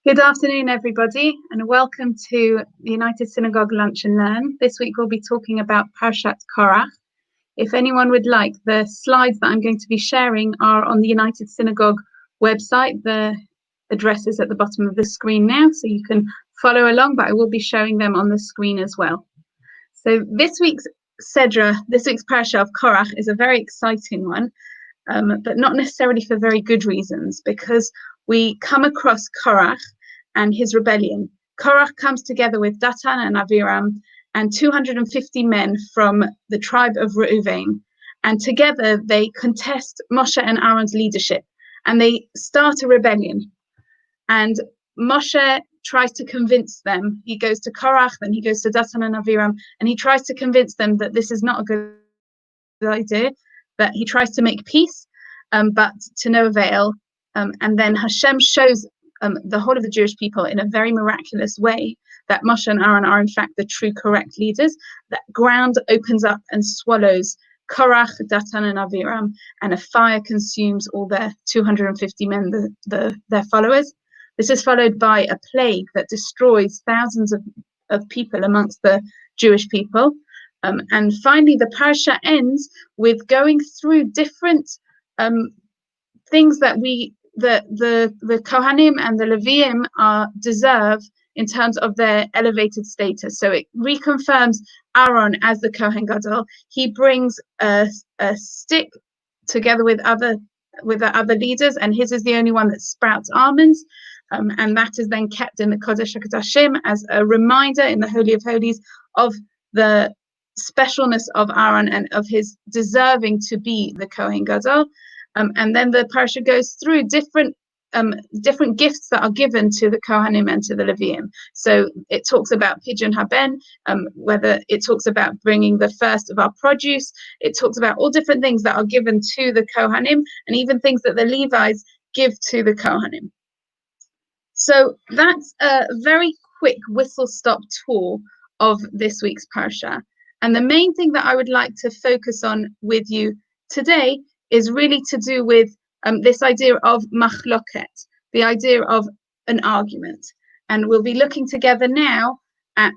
Good afternoon, everybody, and welcome to the United Synagogue Lunch and Learn. This week we'll be talking about Parashat Korach. If anyone would like, the slides that I'm going to be sharing are on the United Synagogue website. The address is at the bottom of the screen now, so you can follow along, but I will be showing them on the screen as well. So this week's Sedra, this week's Parasha of Korach is a very exciting one, but not necessarily for very good reasons, because we come across Korach and his rebellion. Korach comes together with Datan and Aviram and 250 men from the tribe of Reuven, and together they contest Moshe and Aaron's leadership, and they start a rebellion. And Moshe tries to convince them. He goes to Korach, then he goes to Datan and Aviram, and he tries to convince them that this is not a good idea, that he tries to make peace, but to no avail. And then Hashem shows the whole of the Jewish people in a very miraculous way that Moshe and Aaron are in fact the true correct leaders. That ground opens up and swallows Korach, Datan and Aviram, and a fire consumes all their 250 men, their followers. This is followed by a plague that destroys thousands of people amongst the Jewish people. And finally, the parasha ends with going through different things that the Kohanim and the Leviim deserve in terms of their elevated status. So it reconfirms Aaron as the Kohen Gadol. He brings a stick together with the other leaders, and his is the only one that sprouts almonds. And that is then kept in the Kodesh HaKodashim as a reminder in the Holy of Holies of the specialness of Aaron and of his deserving to be the Kohen Gadol. And then the parasha goes through different gifts that are given to the Kohanim and to the Leviim. So it talks about Pidyon Haben, whether it talks about bringing the first of our produce. It talks about all different things that are given to the Kohanim, and even things that the Levites give to the Kohanim. So that's a very quick whistle-stop tour of this week's parasha. And the main thing that I would like to focus on with you today is really to do with this idea of machloket, the idea of an argument. And we'll be looking together now at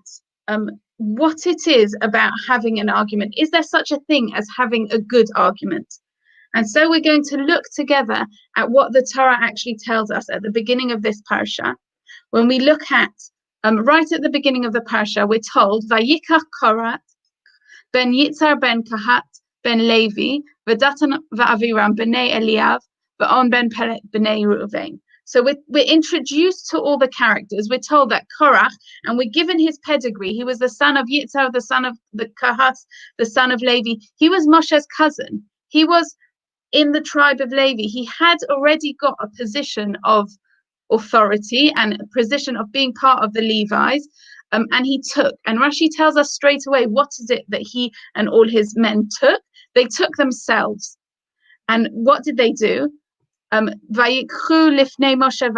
what it is about having an argument. Is there such a thing as having a good argument? And so we're going to look together at what the Torah actually tells us at the beginning of this parasha. When we look at, right at the beginning of the parasha, we're told, VAYIKRA Korach ben Yitzhar ben Kahat ben Levi, v'Datan v'Aviram b'nei Eliav, v'on ben Pelet b'nei Reuven. So we're introduced to all the characters. We're told that Korach, and we're given his pedigree. He was the son of Yitzhar, the son of the Kahat, the son of Levi. He was Moshe's cousin. He was in the tribe of Levi. He had already got a position of authority and a position of being part of the Levites. And he took, and Rashi tells us straight away, what is it that he and all his men took? They took themselves. And what did they do? Vayikru lifnei Moshe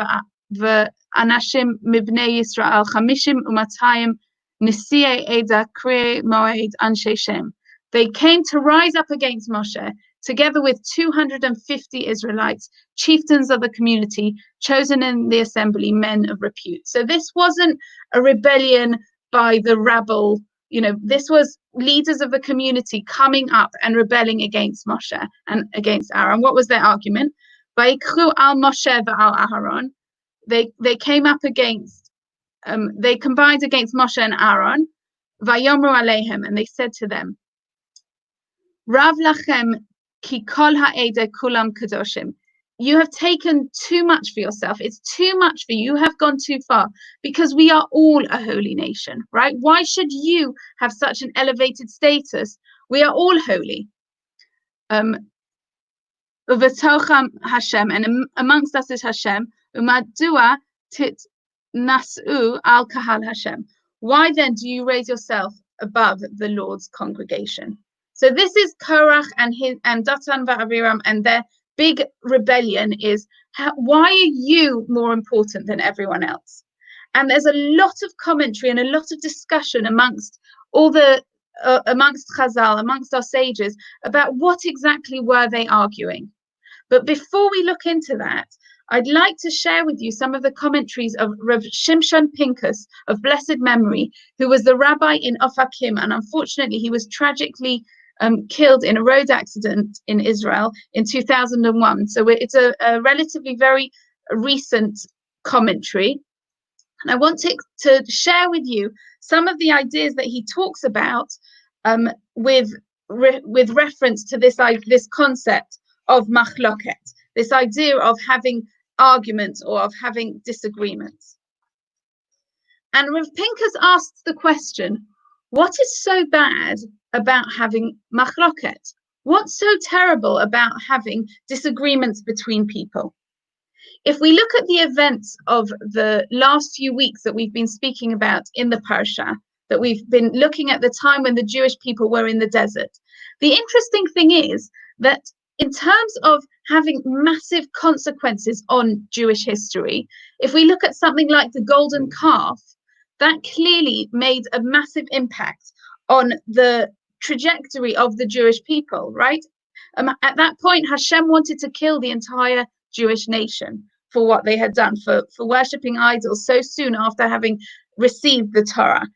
v'anashim mibnei Yisrael 50 u'matayim nisiei eda krei moed anshe Shem. They came to rise up against Moshe, together with 250 Israelites, chieftains of the community, chosen in the assembly, men of repute. So this wasn't a rebellion by the rabble. This was leaders of the community coming up and rebelling against Moshe and against Aaron. What was their argument? Vayikru al Moshe v'al Aharon. They came up against, they combined against Moshe and Aaron. Vayomru aleihem, and they said to them, Rav lachem ki kol ha'edeh kulam kadoshim. You have taken too much for yourself. It's too much for you. You have gone too far, because we are all a holy nation, right? Why should you have such an elevated status? We are all holy. Uvetocham Hashem, and amongst us is Hashem. Umadua tit nasu al kahal Hashem. Why then do you raise yourself above the Lord's congregation? So this is Korach and Datan v'Aviram, and their big rebellion is, why are you more important than everyone else? And there's a lot of commentary and a lot of discussion amongst all the amongst Chazal, amongst our sages, about what exactly were they arguing. But before we look into that, I'd like to share with you some of the commentaries of Rav Shimshon Pincus of blessed memory, who was the rabbi in Ofakim, and unfortunately he was tragically killed in a road accident in Israel in 2001. So it's a relatively very recent commentary. And I want to share with you some of the ideas that he talks about with reference to this concept of machloket, this idea of having arguments or of having disagreements. And Rav Pincus asks the question, what is so bad about having machloket? What's so terrible about having disagreements between people? If we look at the events of the last few weeks that we've been speaking about in the Parasha, that we've been looking at the time when the Jewish people were in the desert, the interesting thing is that in terms of having massive consequences on Jewish history, if we look at something like the golden calf, that clearly made a massive impact on the trajectory of the Jewish people, right? At that point, Hashem wanted to kill the entire Jewish nation for what they had done, for worshipping idols so soon after having received the Torah.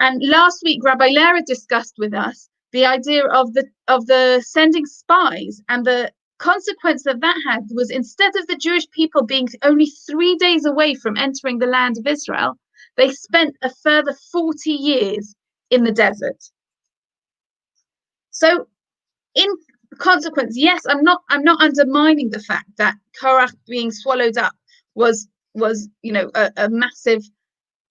And last week, Rabbi Lera discussed with us the idea of the sending spies, and the consequence that had was, instead of the Jewish people being only 3 days away from entering the land of Israel, they spent a further 40 years in the desert. So in consequence, yes, I'm not undermining the fact that Korach being swallowed up was a massive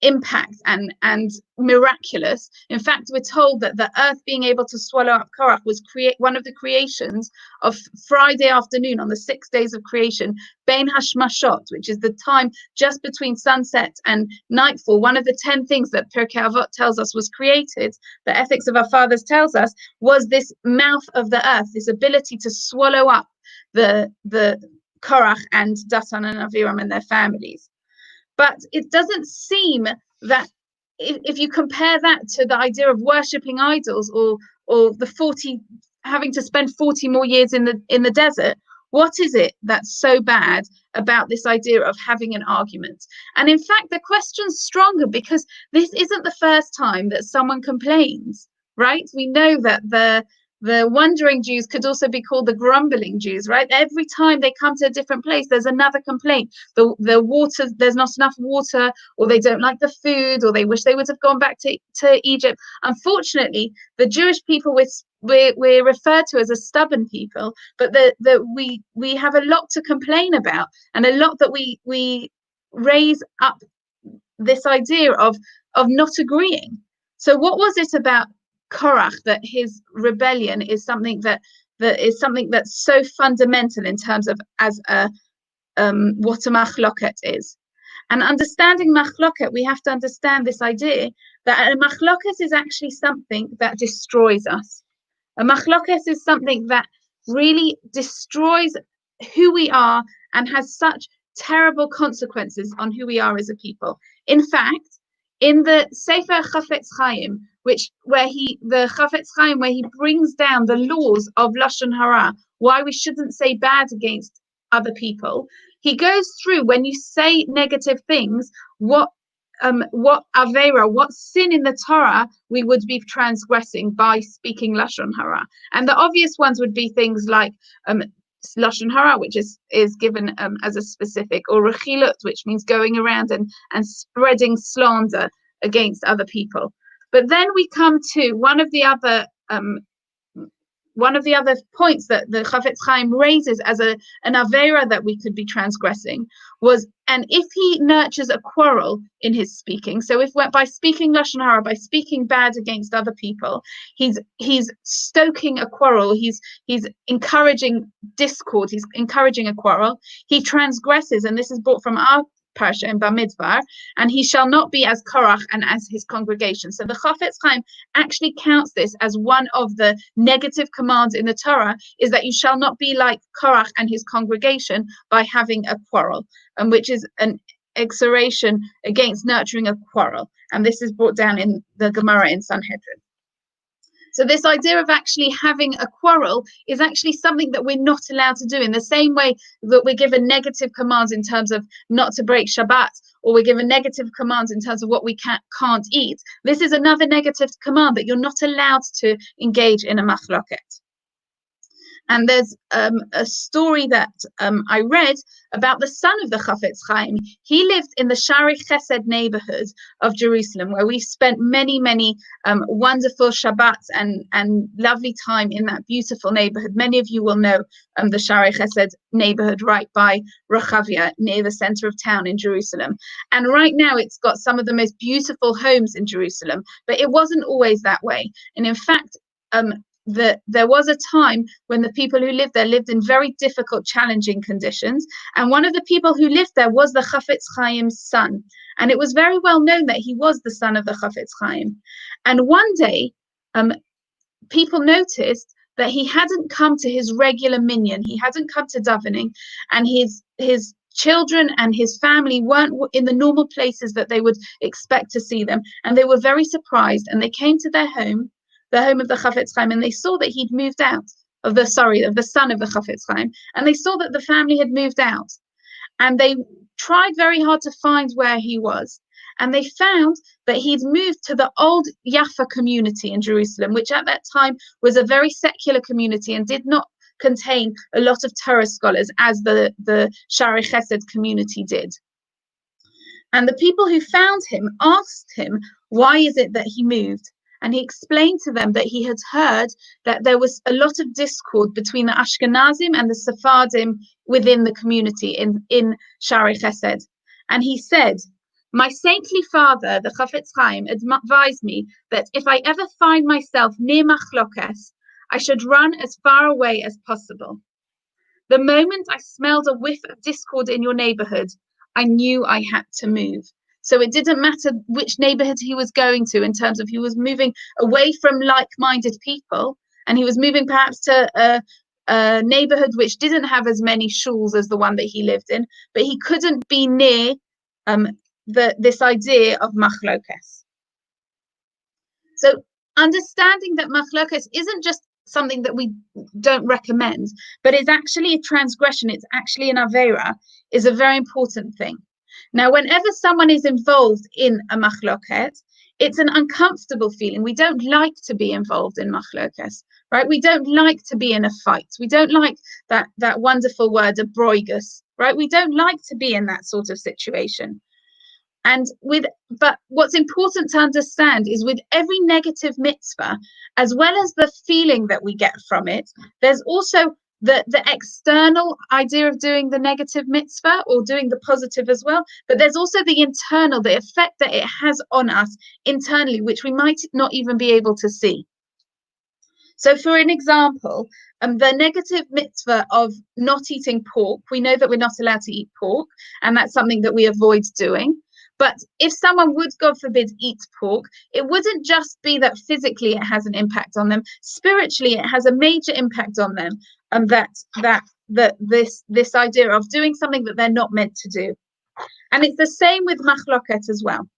impact and miraculous. In fact, we're told that the earth being able to swallow up Korach was one of the creations of Friday afternoon on the 6 days of creation, Bein Hashmashot, which is the time just between sunset and nightfall. One of the 10 things that Pirkel Avot tells us was created, the Ethics of Our Fathers tells us, was this mouth of the earth, this ability to swallow up the Korach and Datan and Aviram and their families. But it doesn't seem that if you compare that to the idea of worshipping idols or having to spend 40 more years in the desert, what is it that's so bad about this idea of having an argument? And in fact, the question's stronger because this isn't the first time that someone complains, right? We know that the wandering Jews could also be called the grumbling Jews, right? Every time they come to a different place, there's another complaint. The water, there's not enough water, or they don't like the food, or they wish they would have gone back to Egypt. Unfortunately, the Jewish people, we're referred to as a stubborn people, but we have a lot to complain about, and a lot that we raise up this idea of not agreeing. So what was it about Korach that his rebellion is something that's so fundamental in terms of what a machloket is? And understanding machloket, we have to understand this idea that a machloket is actually something that destroys us. A machloket is something that really destroys who we are and has such terrible consequences on who we are as a people. In fact, in the Sefer CHAFETZ where he brings down the laws of LASHON HARA, why we shouldn't say bad against other people, he goes through, when you say negative things, what avera, what sin in the Torah we would be transgressing by speaking LASHON HARA. And the obvious ones would be things like LASHON HARA, which is given as a specific, or rechilut, which means going around and spreading slander against other people. But then we come to one of the other points that the CHAFETZ CHAIM raises as an avera that we could be transgressing was, and if he nurtures a quarrel in his speaking, so if by speaking LASHON HARA, by speaking bad against other people, he's stoking a quarrel, he's encouraging discord, he's encouraging a quarrel, he transgresses, and this is brought from our Parasha in Bamidbar, and he shall not be as Korach and as his congregation. So the CHAFETZ CHAIM actually counts this as one of the negative commands in the Torah, is that you shall not be like Korach and his congregation by having a quarrel, and which is an exhortation against nurturing a quarrel. And this is brought down in the Gemara in Sanhedrin. So this idea of actually having a quarrel is actually something that we're not allowed to do, in the same way that we're given negative commands in terms of not to break Shabbat, or we're given negative commands in terms of what we can't eat. This is another negative command, that you're not allowed to engage in a machloket. And there's a story that I read about the son of the CHAFETZ CHAIM. He lived in the Shari Chesed neighborhood of Jerusalem, where we've spent many wonderful Shabbats and lovely time in that beautiful neighborhood. Many of you will know the Shari Chesed neighborhood right by Rechavia, near the center of town in Jerusalem. And right now it's got some of the most beautiful homes in Jerusalem, but it wasn't always that way. And in fact, there was a time when the people who lived there lived in very difficult, challenging conditions. And one of the people who lived there was the CHAFETZ CHAIM's son. And it was very well known that he was the son of the CHAFETZ CHAIM. And one day, people noticed that he hadn't come to his regular minyan. He hadn't come to davening, and his children and his family weren't in the normal places that they would expect to see them. And they were very surprised, and they came to their home, the home of the CHAFETZ CHAIM, and they saw that he'd moved out, of the son of the CHAFETZ CHAIM, and they saw that the family had moved out. And they tried very hard to find where he was, and they found that he'd moved to the old Jaffa community in Jerusalem, which at that time was a very secular community and did not contain a lot of Torah scholars, as the Shari Chesed community did. And the people who found him asked him, why is it that he moved? And he explained to them that he had heard that there was a lot of discord between the Ashkenazim and the Sephardim within the community in Shari Chesed. And he said, my saintly father, the CHAFETZ CHAIM, advised me that if I ever find myself near machlokes, I should run as far away as possible. The moment I smelled a whiff of discord in your neighborhood, I knew I had to move. So it didn't matter which neighborhood he was going to, in terms of he was moving away from like-minded people, and he was moving perhaps to a neighborhood which didn't have as many shuls as the one that he lived in, but he couldn't be near this idea of machlokes. So understanding that machlokes isn't just something that we don't recommend, but it's actually a transgression, it's actually an avera, is a very important thing. Now, whenever someone is involved in a machloket, it's an uncomfortable feeling. We don't like to be involved in machlokes, right? We don't like to be in a fight. We don't like that wonderful word, a broigus, right? We don't like to be in that sort of situation. But what's important to understand is, with every negative mitzvah, as well as the feeling that we get from it, there's also the external idea of doing the negative mitzvah or doing the positive as well, but there's also the internal, the effect that it has on us internally, which we might not even be able to see. So for an example, the negative mitzvah of not eating pork, we know that we're not allowed to eat pork, and that's something that we avoid doing. But if someone would, God forbid, eat pork, it wouldn't just be that physically it has an impact on them. Spiritually, it has a major impact on them. And this idea of doing something that they're not meant to do. And it's the same with machloket as well.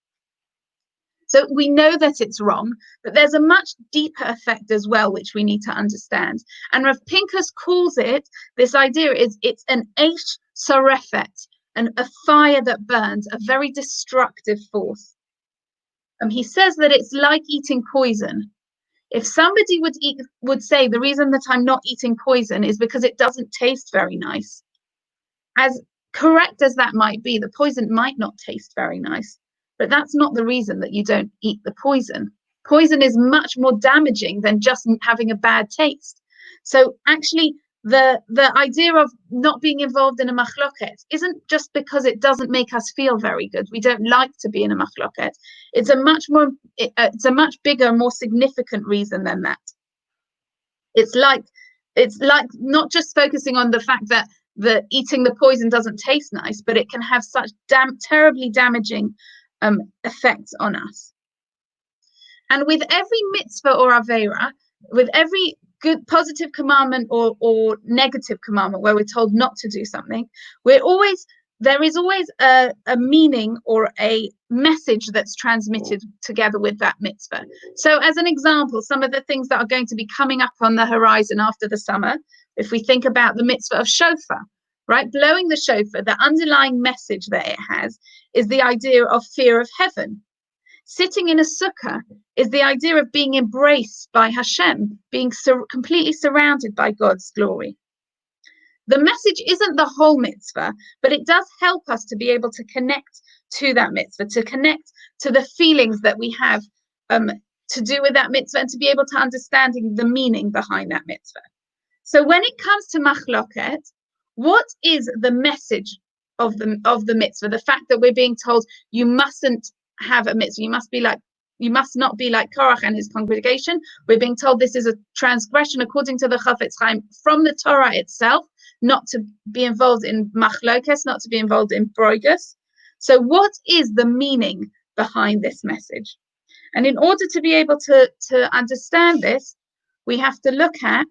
So we know that it's wrong, but there's a much deeper effect as well, which we need to understand. And Rav Pinkus calls it, this idea is, it's an eish sarefet, and a fire that burns, a very destructive force. He says that it's like eating poison. If somebody would say the reason that I'm not eating poison is because it doesn't taste very nice, as correct as that might be, the poison might not taste very nice, but that's not the reason that you don't eat the poison. Poison is much more damaging than just having a bad taste. So actually, the idea of not being involved in a machloket isn't just because it doesn't make us feel very good. We don't like to be in a machloket. It's a much bigger, more significant reason than that. It's like not just focusing on the fact that eating the poison doesn't taste nice, but it can have such terribly damaging effects on us. And with every mitzvah or avera, with every good positive commandment or negative commandment where we're told not to do something, we're always there is always a meaning or a message that's transmitted together with that mitzvah. So as an example, some of the things that are going to be coming up on the horizon after the summer, if we think about the mitzvah of shofar, right? Blowing the shofar, the underlying message that it has is the idea of fear of heaven. Sitting in a sukkah is the idea of being embraced by Hashem, being completely surrounded by God's glory. The message isn't the whole mitzvah, but it does help us to be able to connect to that mitzvah, to connect to the feelings that we have to do with that mitzvah, and to be able to understand the meaning behind that mitzvah. So when it comes to machloket, what is the message of the mitzvah? The fact that we're being told you mustn't have a mitzvah, you must not be like Korach and his congregation. We're being told this is a transgression according to the CHAFETZ from the Torah itself, not to be involved in machlokes, not to be involved in broigus. So what is the meaning behind this message? And in order to be able to understand this, we have to look at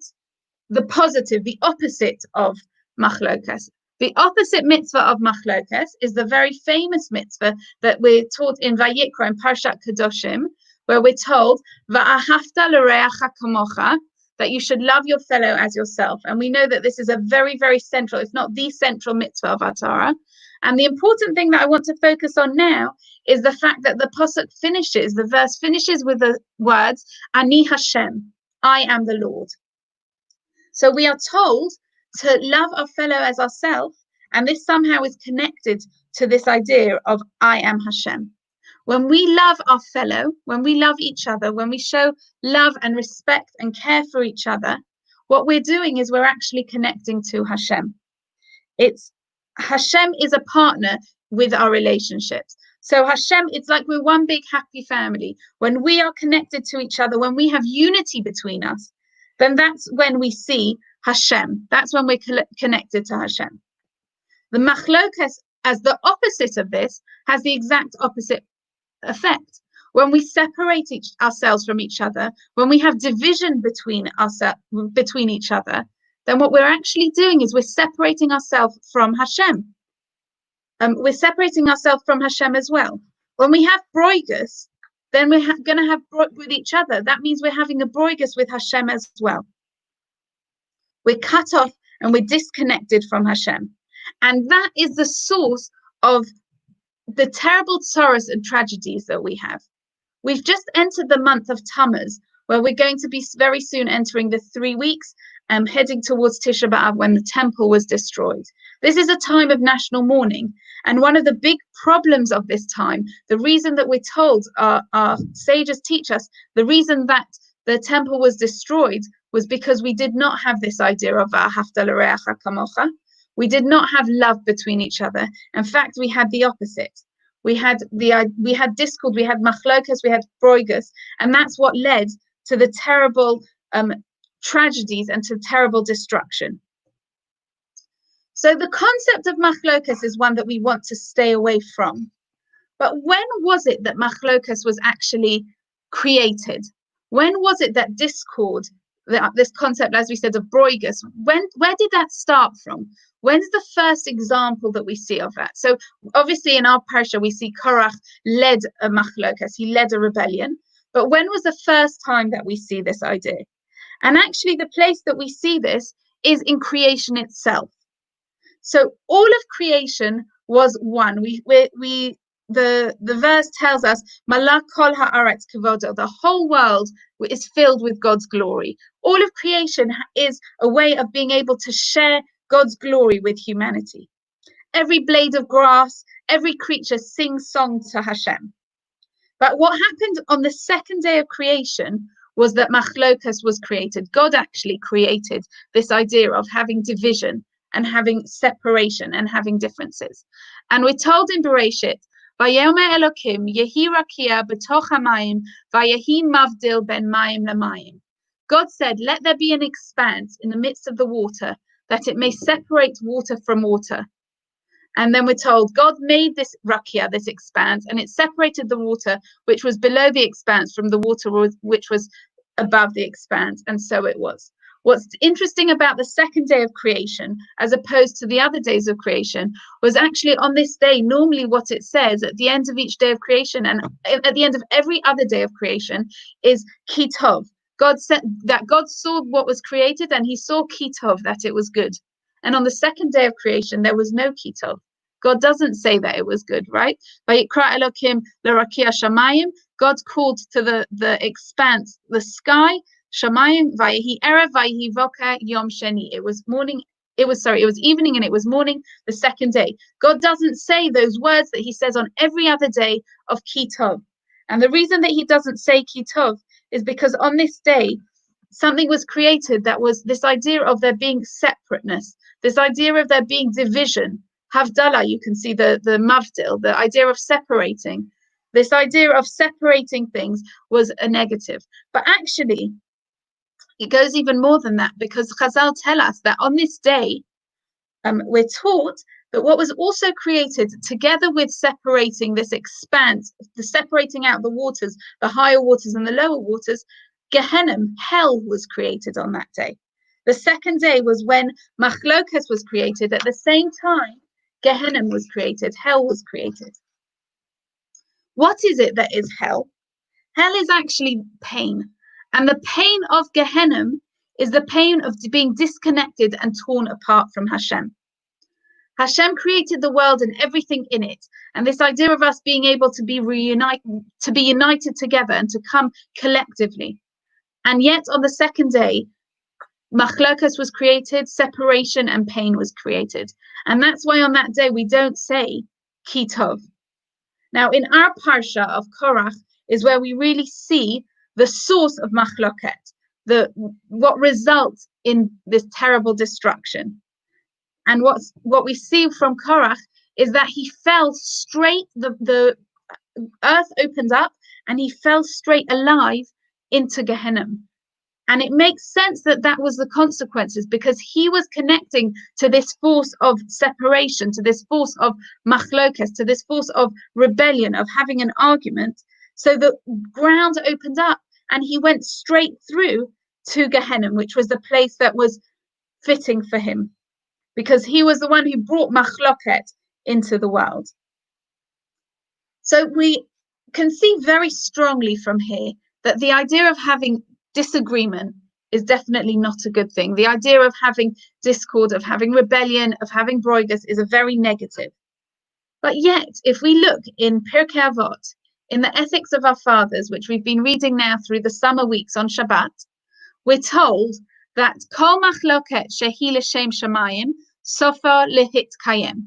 the positive, the opposite of machlokes. The opposite mitzvah of machlokes is the very famous mitzvah that we're taught in VAYIKRA in Parashat Kedoshim, where we're told va'ahavta l'reacha kamocha, that you should love your fellow as yourself. And we know that this is a very, very central, if not the central mitzvah of our Torah. And the important thing that I want to focus on now is the fact that the verse finishes with the words, Ani Hashem, I am the Lord. So we are told to love our fellow as ourselves, and this somehow is connected to this idea of I am Hashem. When we love our fellow, when we love each other, when we show love and respect and care for each other, what we're doing is we're actually connecting to Hashem. Hashem is a partner with our relationships. So Hashem, it's like we're one big happy family. When we are connected to each other, when we have unity between us, then that's when we see Hashem. That's when we're connected to Hashem. The machlokas, as the opposite of this, has the exact opposite effect. When we separate ourselves from each other, when we have division between each other, then what we're actually doing is we're separating ourselves from Hashem. We're separating ourselves from Hashem as well. When we have broigus, then we're going to have with each other. That means we're having a broigus with Hashem as well. We're cut off and we're disconnected from Hashem. And that is the source of the terrible sorrows and tragedies that we have. We've just entered the month of Tammuz, where we're going to be very soon entering the 3 weeks, heading towards Tisha B'Av, when the temple was destroyed. This is a time of national mourning. And one of the big problems of this time, the reason that we're told, our sages teach us, the reason that the temple was destroyed was because we did not have this idea of va'ahavta l'reacha kamocha. We did not have love between each other. In fact, we had the opposite. We had discord, we had machlokas, we had broigus, and that's what led to the terrible tragedies and to terrible destruction. So the concept of machlokas is one that we want to stay away from. But when was it that machlokas was actually created? When was it that discord, this concept, as we said, of broigus, where did that start from? When's the first example that we see of that? So obviously in our parasha, we see Korach led a machlokas, he led a rebellion. But when was the first time that we see this idea? And actually the place that we see this is in creation itself. So all of creation was one. The verse tells us, Malak kol haaretz kavodo, the whole world is filled with God's glory. All of creation is a way of being able to share God's glory with humanity. Every blade of grass, every creature sings songs to Hashem. But what happened on the second day of creation was that machlokas was created. God actually created this idea of having division and having separation and having differences. And we're told in Bereshit, Vayomer Elokim yehi rakia b'toch hamayim vayehi mavdil ben mayim lamayim. God said, let there be an expanse in the midst of the water, that it may separate water from water. And then we're told God made this rakia, this expanse, and it separated the water which was below the expanse from the water which was above the expanse, and so it was. What's interesting about the second day of creation, as opposed to the other days of creation, was actually on this day, normally what it says at the end of each day of creation and at the end of every other day of creation is Ki Tov. God said that God saw what was created and he saw Ki Tov, that it was good. And on the second day of creation, there was no Ki Tov. God doesn't say that it was good, right? VAYIKRA Elokim l'rakia shamayim. God called to the expanse, the sky, shamayim, vayehi erev, vayehi voka yom sheni. It was evening and it was morning the second day. God doesn't say those words that he says on every other day of Ki Tov. And the reason that he doesn't say Ki Tov is because on this day, something was created that was this idea of there being separateness, this idea of there being division. Havdalah, you can see the mavdil, the idea of separating. This idea of separating things was a negative. But actually, it goes even more than that, because Chazal tell us that on this day, we're taught that what was also created together with separating this expanse, the separating out the waters, the higher waters and the lower waters, Gehenna, hell, was created on that day. The second day was when Machlokas was created. At the same time, Gehenna was created, hell was created. What is it that is hell? Hell is actually pain. And the pain of Gehenna is the pain of being disconnected and torn apart from Hashem. Hashem created the world and everything in it. And this idea of us being able to be united together and to come collectively. And yet on the second day, Machlokas was created, separation and pain was created. And that's why on that day we don't say Ki Tov. Now in our Parsha of Korach is where we really see the source of Machloket, what results in this terrible destruction. And what we see from Korach is that he fell straight, the earth opened up and he fell straight alive into Gehenna. And it makes sense that that was the consequences, because he was connecting to this force of separation, to this force of machlokes, to this force of rebellion, of having an argument. So the ground opened up and he went straight through to Gehenna, which was the place that was fitting for him, because he was the one who brought machloket into the world. So we can see very strongly from here that the idea of having disagreement is definitely not a good thing. The idea of having discord, of having rebellion, of having broigus is a very negative. But yet, if we look in Pirkel Avot, in the Ethics of Our Fathers, which we've been reading now through the summer weeks on Shabbat, we're told that Kol machloket shehi l'shem shamayim sofer lehitkayem.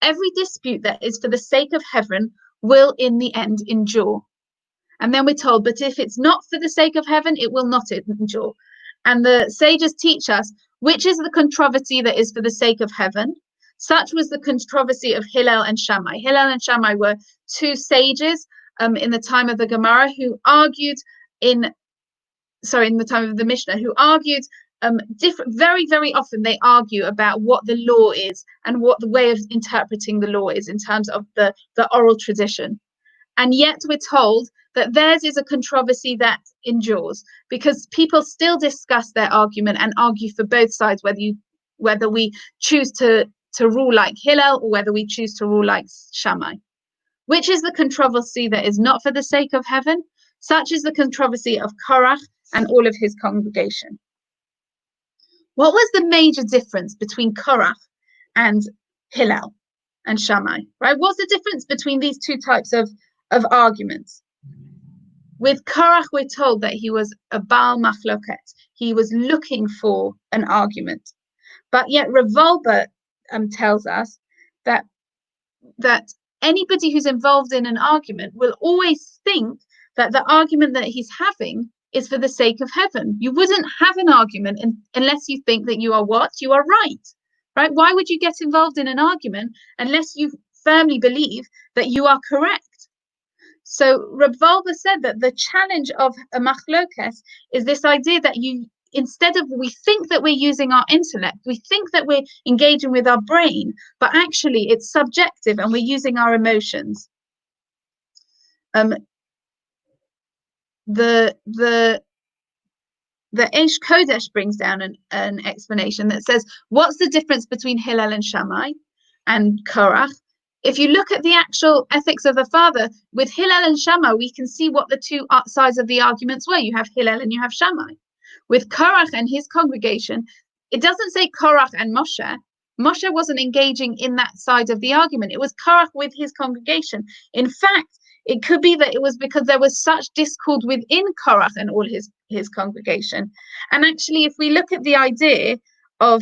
Every dispute that is for the sake of heaven will in the end endure. And then we're told, but if it's not for the sake of heaven, it will not endure. And the sages teach us, which is the controversy that is for the sake of heaven. Such was the controversy of Hillel and Shammai. Hillel and Shammai were two sages in the time of the Gemara who argued in the time of the Mishnah, who argued very, very often they argue about what the law is and what the way of interpreting the law is in terms of the oral tradition. And yet we're told that theirs is a controversy that endures, because people still discuss their argument and argue for both sides, whether we choose to rule like Hillel or whether we choose to rule like Shammai. Which is the controversy that is not for the sake of heaven? Such is the controversy of Korach and all of his congregation. What was the major difference between Korach and Hillel and Shammai? Right? What's the difference between these two types of arguments? With Korach, we're told that he was a Baal Machloket. He was looking for an argument. But yet Revolver tells us that anybody who's involved in an argument will always think that the argument that he's having is for the sake of heaven. You wouldn't have an argument unless you think that you are what? You are right? Why would you get involved in an argument unless you firmly believe that you are correct? So Reb Volber said that the challenge of a machlokes is this idea that we think that we're using our intellect, we think that we're engaging with our brain, but actually it's subjective and we're using our emotions. The the Eish Kodesh brings down an explanation that says, what's the difference between Hillel and Shammai and Korach? If you look at the actual ethics of the father, with Hillel and Shammai, we can see what the two sides of the arguments were. You have Hillel and you have Shammai. With Korach and his congregation, it doesn't say Korach and Moshe. Moshe wasn't engaging in that side of the argument. It was Korach with his congregation. In fact, it could be that it was because there was such discord within Korach and all his congregation. And actually, if we look at the idea of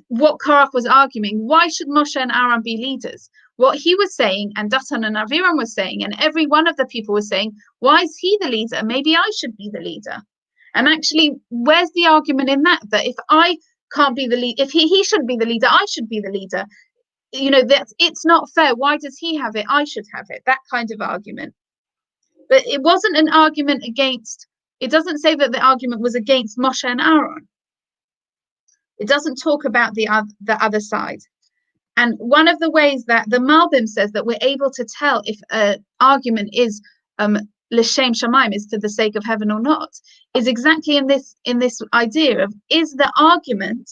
what Korach was arguing, why should Moshe and Aaron be leaders? What he was saying, and Datan and Aviram was saying, and every one of the people was saying, why is he the leader? Maybe I should be the leader. And actually, where's the argument in that? That if I can't be the leader, if he shouldn't be the leader, I should be the leader. You know, that it's not fair. Why does he have it? I should have it. That kind of argument. But it wasn't an argument against, it doesn't say that the argument was against Moshe and Aaron. It doesn't talk about the other side. And one of the ways that the Malbim says that we're able to tell if an argument is l'shem shamayim, is for the sake of heaven or not, is exactly in this idea of, is the argument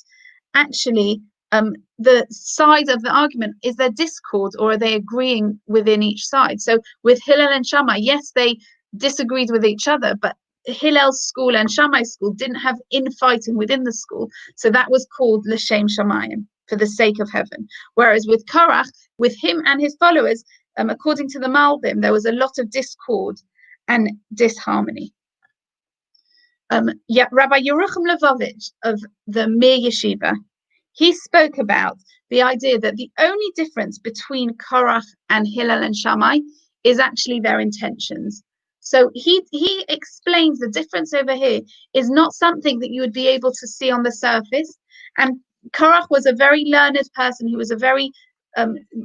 actually the side of the argument, is there discord, or are they agreeing within each side? So with Hillel and Shammai, yes, they disagreed with each other, but Hillel's school and Shammai's school didn't have infighting within the school, so that was called l'shem shamayim, for the sake of heaven. Whereas with Korach, with him and his followers, according to the Malbim, there was a lot of discord and disharmony. Rabbi Yerucham Levovich of the Mir Yeshiva, he spoke about the idea that the only difference between Korach and Hillel and Shammai is actually their intentions. So he explains the difference over here is not something that you would be able to see on the surface. And Korach was a very learned person. He was a very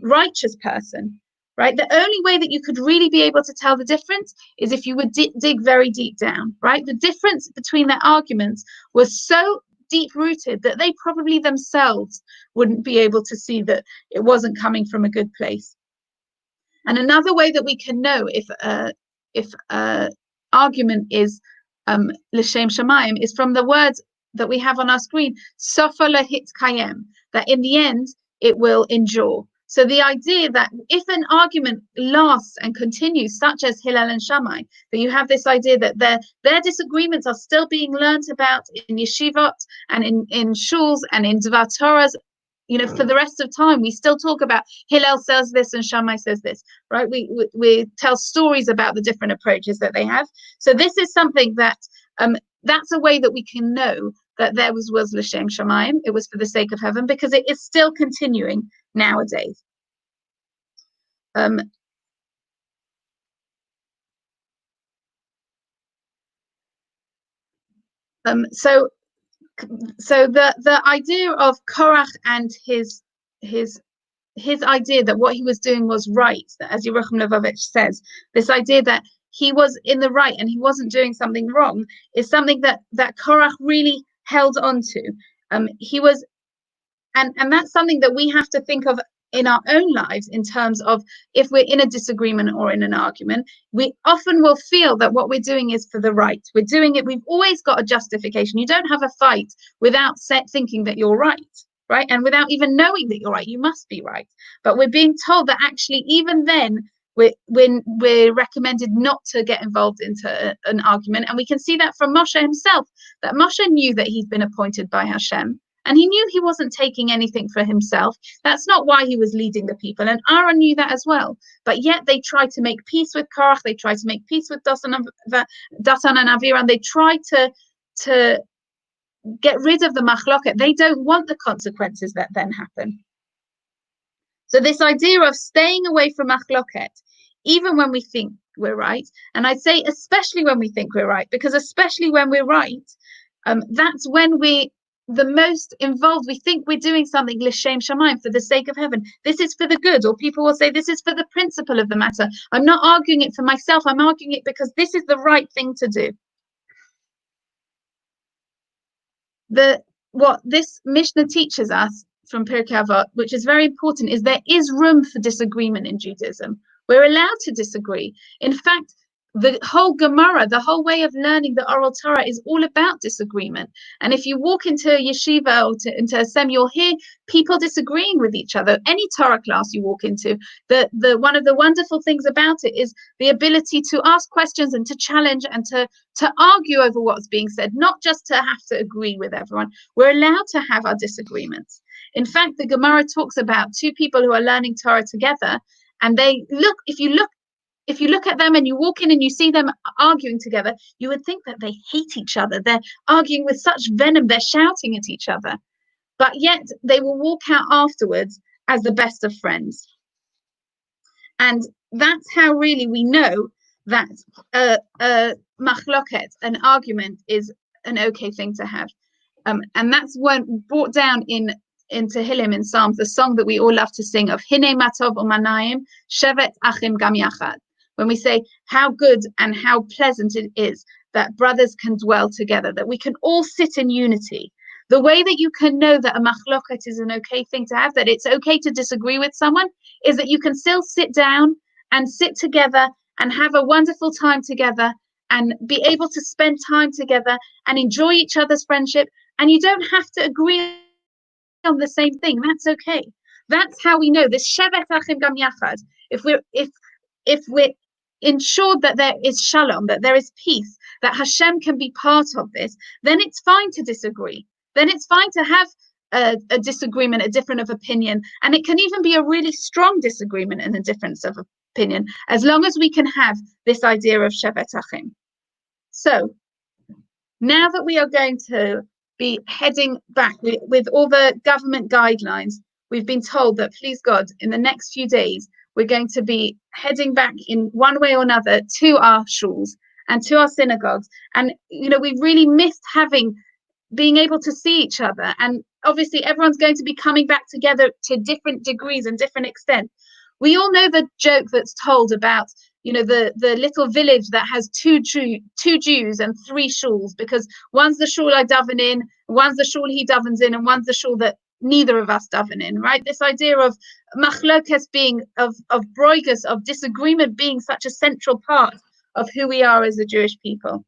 righteous person, right? The only way that you could really be able to tell the difference is if you would dig very deep down, right? The difference between their arguments was so deep-rooted that they probably themselves wouldn't be able to see that it wasn't coming from a good place. And another way that we can know if argument is l'shem shamayim is from the words that we have on our screen, sofa lahitkayem, that in the end it will endure. So the idea that if an argument lasts and continues, such as Hillel and Shammai, that you have this idea that their disagreements are still being learnt about in yeshivot and in shuls and in Dvar Torahs, you know, for the rest of time. We still talk about Hillel says this and Shammai says this, right? We tell stories about the different approaches that they have. So this is something that that's a way that we can know that there was l'shem shamayim, it was for the sake of heaven, because it is still continuing nowadays. So the idea of Korach and his idea that what he was doing was right, that as Yerucham Levovich says, this idea that he was in the right and he wasn't doing something wrong, is something that Korach really held on to. He was, and that's something that we have to think of in our own lives, in terms of if we're in a disagreement or in an argument, we often will feel that what we're doing is for the right. We're doing it, we've always got a justification. You don't have a fight without thinking that you're right, right? And without even knowing that you're right, you must be right. But we're being told that actually even then, we're recommended not to get involved into an argument. And we can see that from Moshe himself, that Moshe knew that he'd been appointed by Hashem, and he knew he wasn't taking anything for himself. That's not why he was leading the people. And Aaron knew that as well. But yet they tried to make peace with Korach, they tried to make peace with Datan and Aviram, they tried to get rid of the machloket. They don't want the consequences that then happen. So this idea of staying away from machloket, even when we think we're right, and I'd say especially when we think we're right, because especially when we're right, that's when we're the most involved. We think we're doing something l'shem shamayim, for the sake of heaven. This is for the good, or people will say this is for the principle of the matter. I'm not arguing it for myself, I'm arguing it because this is the right thing to do. What this Mishnah teaches us from Pirkel Avot, which is very important, is there is room for disagreement in Judaism. We're allowed to disagree. In fact, the whole Gemara, the whole way of learning the oral Torah is all about disagreement. And if you walk into a yeshiva or into a sem, you'll hear people disagreeing with each other. Any Torah class you walk into, the one of the wonderful things about it is the ability to ask questions and to challenge and to argue over what's being said, not just to have to agree with everyone. We're allowed to have our disagreements. In fact, the Gemara talks about two people who are learning Torah together, and if you look at them and you walk in and you see them arguing together, you would think that they hate each other. They're arguing with such venom, they're shouting at each other. But yet they will walk out afterwards as the best of friends. And that's how really we know that a machloket, an argument, is an okay thing to have. And that's one brought down in Tehillim, in Psalms, the song that we all love to sing of Hine Matov Umanayim Shevet Achim Gam Yachad. When we say how good and how pleasant it is that brothers can dwell together, that we can all sit in unity. The way that you can know that a machloket is an okay thing to have, that it's okay to disagree with someone, is that you can still sit down and sit together and have a wonderful time together and be able to spend time together and enjoy each other's friendship. And you don't have to agree on the same thing. That's okay. That's how we know this shevet achim gam yachad. If we're ensured that there is shalom, that there is peace, that Hashem can be part of this, then it's fine to disagree. Then it's fine to have a disagreement, a difference of opinion, and it can even be a really strong disagreement and a difference of opinion, as long as we can have this idea of shevet achim. So now that we are going to be heading back with all the government guidelines, we've been told that, please God, in the next few days, we're going to be heading back in one way or another to our shuls and to our synagogues. And, we really missed being able to see each other. And obviously everyone's going to be coming back together to different degrees and different extents. We all know the joke that's told about, the little village that has two Jews and three shuls, because one's the shul I daven in, one's the shul he davens in, and one's the shul that neither of us daven in, right? This idea of machlokes being, of broigus, of disagreement being such a central part of who we are as a Jewish people.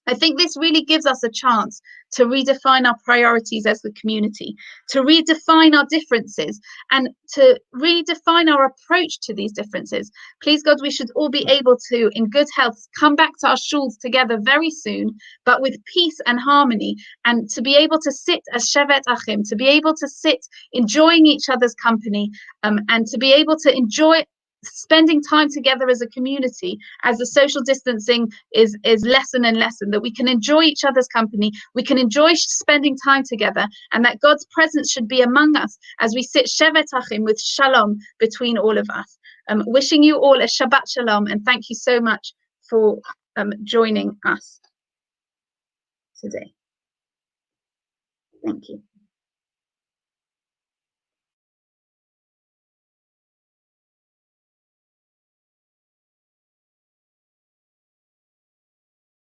I think this really gives us a chance to redefine our priorities as the community, to redefine our differences, and to redefine our approach to these differences. Please God, we should all be able to, in good health, come back to our shuls together very soon, but with peace and harmony, and to be able to sit as shevet achim, to be able to sit enjoying each other's company, and to be able to enjoy spending time together as a community, as the social distancing is lessened and lessened, that we can enjoy each other's company, we can enjoy spending time together, and that God's presence should be among us as we sit shevet achim with shalom between all of us. Wishing you all a Shabbat shalom, and thank you so much for joining us today. Thank you.